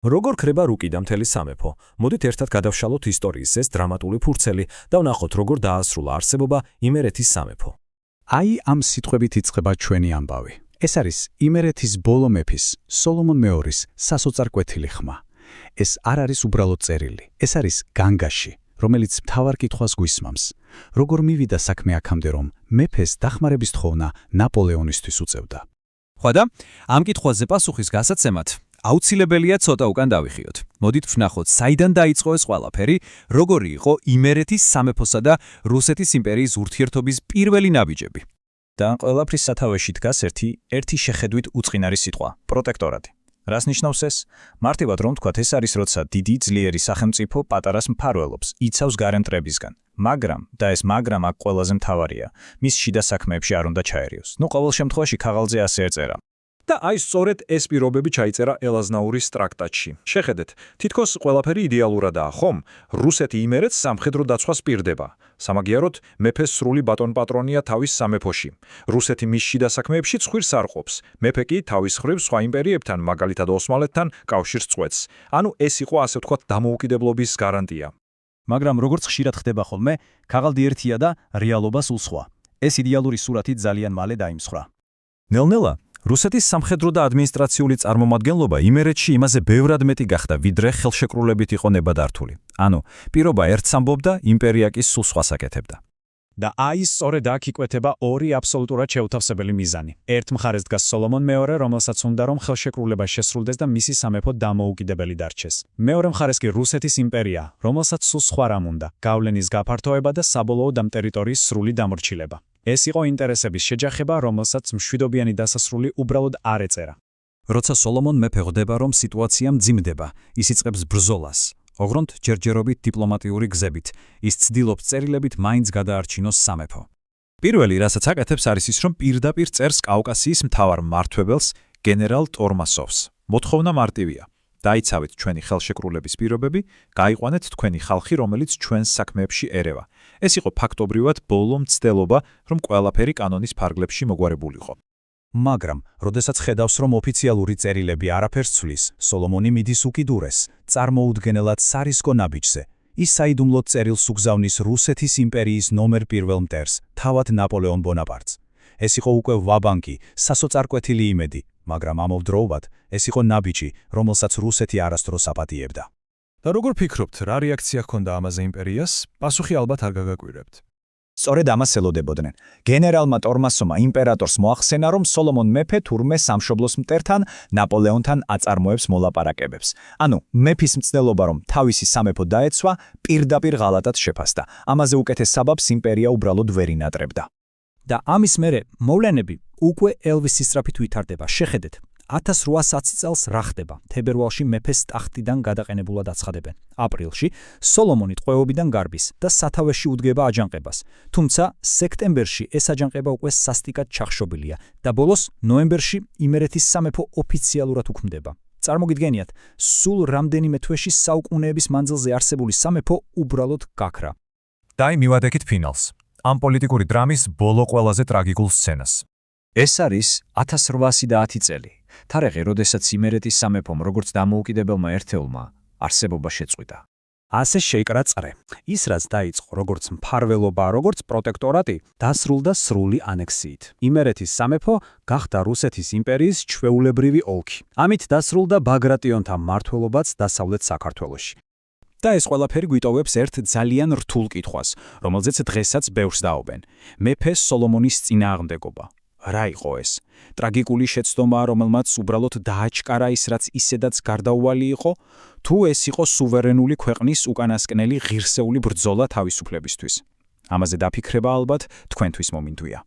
როგორ ქრება რუკი და მთელი სამეფო? მოდით ერთად გადავშალოთ ისტორიის ეს დრამატული ფურცელი და ვნახოთ როგორ დაასრულა არსებობა იმერეთის სამეფო. აი ამ სიტყვებით იწყება ჩვენი ამბავი. ეს არის იმერეთის ბოლო მეფის, სოლომონ მეორის სასოწარკვეთილი ხმა. ეს არ არის უბრალოდ წერილი, ეს არის განგაში, რომელიც მთავარ კითხვას გვისმამს. როგორ მივიდა საქმე აქამდე, რომ მეფეს დახმარების თხოვნა ნაპოლეონისთვის უწევდა? ხვადა, ამ კითხვაზე პასუხის გასაცემად აუცილებელია ცოტა უკან დავიხიოთ. მოდით ვნახოთ, საიდან დაიწყო ეს ყველაფერი, როგორი იყო იმერეთის სამეფოსა და რუსეთის იმპერიის ურთიერთობის პირველი ნაბიჯები. და ყველაფრის სათავეში დგას ერთი შეხედვით უწყინარი სიტყვა პროტექტორატი. რას ნიშნავს ეს? მარტივად რომ თქვათ, ეს არის როცა დიდი ძლიერი სახელმწიფო პატარას მფარველობს, იცავს გარემტრებისგან. მაგრამ და ეს მაგრამ აქ ყველაზე მთავარია, მის შიდა საქმეებში არ უნდა ჩაერიოს. ყოველ შემთხვევაში ქაღალდზე ასე ეწერა. და აი სწორედ ეს პირობები ჩაიწერა ელაზნაურის ტრაქტატში. შეხედეთ, თითქოს ყველაფერი იდეალურადაა, ხომ? რუსეთი იმერეთს სამხედრო დაცვას პირდება. სამაგიეროდ, მეფეს სრული ბატონ-პატრონია თავის სამეფოში. რუსეთი მის შიდა საქმეებში ცხვირს არყოფს. მეფე კი თავის მხრივ სხვა იმპერიებთან, მაგალითად ოსმალეთთან, კავშირს წყვეტს. ანუ ეს იყო ასე ვთქვათ დამოუკიდებლობის გარანტია. მაგრამ როგორც ხშირად ხდება ხოლმე, ქაღალდი ერთია და რეალობა სულ სხვა. ეს იდეალური სურათი ძალიან მალე დაიმსხვრა. ნელ-ნელა რუსეთის სამხედრო და ადმინისტრაციული წარმომადგენლობა იმერეთში იმაზე ბევრად მეტი გახდა, ვიდრე ხელშეკრულებით იყო ნებადართული. ანუ, პირობა ერთს ამბობდა, იმპერია კი სულ სხვას აკეთებდა. და აი სწორედ აქ იკვეთება ორი აბსოლუტურად შეუთავსებელი მიზანი. ერთ მხარეს დგას სოლომონ მეორე, რომელსაც უნდა რომ ხელშეკრულება შესრულდეს და მისი სამეფო დამოუკიდებელი დარჩეს. მეორე მხარეს კი რუსეთის იმპერია, რომელსაც სულ სხვა რამ უნდა, გავლენის გაფართოება და საბოლოოდ ამ ტერიტორიის სრული დამორჩილება. ეს იყო ინტერესების შეჯახება, რომელსაც მშვიდობიანი დასასრული უბრალოდ არ ეწერა. როცა სოლომონ მეფე ხვდება, რომ სიტუაცია მძიმდება, ის იწყებს ბრძოლას. ოღონდ ჯერჯერობით დიპლომატიური გზებით, ის ცდილობს წერილებით მაინც გადაარჩინოს სამეფო. პირველი, რასაც აკეთებს, არის ის, რომ პირდაპირ წერს კავკასიის მთავარ მმართველს, გენერალ ტორმასოვს. მოთხოვნა მარტივია. დაიცავეთ ჩვენი ხელშეკრულების პირობები, გაიყვანეთ თქვენი ხალხი, რომელიც ჩვენს საქმეებში ერევა. ეს იყო ფაქტობრივად ბოლო მცდელობა, რომ ყველაფერი კანონის ფარგლებში მოგვარებულიყო. მაგრამ, როდესაც ხედავს, რომ ოფიციალური წერილები არაფერს ცვლის, სოლომონი მიდის უკიდურეს, წარმოუდგენელად სარისკო ნაბიჯზე. ის საიდუმლოდ წერილს უგზავნის რუსეთის იმპერიის ნომერ პირველ მტერს, თავად ნაპოლეონ ბონაპარტს. ეს იყო უკვე ვაბანკი, სასოწარკვეთილი იმედი, მაგრამ ამავდროულად ეს იყო ნაბიჯი, რომელსაც რუსეთი არასდროს აპატიებდა. და როგორ ფიქრობთ, რა რეაქცია ჰქონდა ამაზე იმპერიას? პასუხი ალბათ არ გაგაკვირებთ. სწორედ ამას ელოდებოდნენ. გენერალმა ტორმასომა იმპერატორს მოახსენა, რომ სოლომონ მეფე თურმე სამშობლოს მტერთან, ნაპოლეონთან აწარმოებს მოლაპარაკებებს. ანუ, მეფის მცდელობა, რომ თავისი სამეფო დაეცვა, პირდაპირ ღალატად შეფასდა. ამაზე უკეთეს საბაბს იმპერია უბრალოდ ვერ ინატრებდა. და ამის მერე მოვლენები უკვე ელვის სისწრაფით ვითარდება. შეხედეთ, 1810 წელს რა ხდება? თებერვალში მეფეს ტახტიდან გადაყენებულად აცხადებენ. აპრილში სოლომონი ტყვეობიდან გარბის და სათავეში უდგება აჯანყებას. თუმცა სექტემბერში ეს აჯანყება უკვე სასტიკად ჩახშობილია და ბოლოს ნოემბერში იმერეთის სამეფო ოფიციალურად უქმდება. წარმოგიდგენიათ, სულ რამდენიმე თვეში საუკუნეების მანძილზე არსებული სამეფო უბრალოდ გაქრა. და მივადგეთ ფინალს. ამ პოლიტიკური დრამის ბოლო ყველაზე ტრაგიკულ სცენას. ეს არის 1810 წელი. თარიღი, როდესაც იმერეთის სამეფომ როგორც დამოუკიდებელმა ერთეულმა არსებობა შეწყვიტა. ასე შეიკრა წრე. ის რაც დაიწყო როგორც მფარველობა, როგორც პროტექტორატი, დასრულდა სრული ანექსიით. იმერეთის სამეფო გახდა რუსეთის იმპერიის ჩვეულებრივი ოლქი. ამით დასრულდა ბაგრატიონთა მმართველობაც დასავლეთ საქართველოში. და ეს ყველაფერი გვიტოვებს ერთ ძალიან რთულ კითხვას, რომელზეც დღესაც ბევრს დაობენ. მეფე სოლომონის წინააღმდეგობა. რა იყო ეს? ტრაგიკული შეცდომა, რომელმაც უბრალოდ დააჩკარა ის, რაც ისედაც გარდაუვალი იყო, თუ ეს იყო სუვერენული ქვეყნის უკანასკნელი ღირსეული ბრძოლა თავისუფლებისთვის? ამაზე დაფიქრება ალბათ თქვენთვის მომინდვია.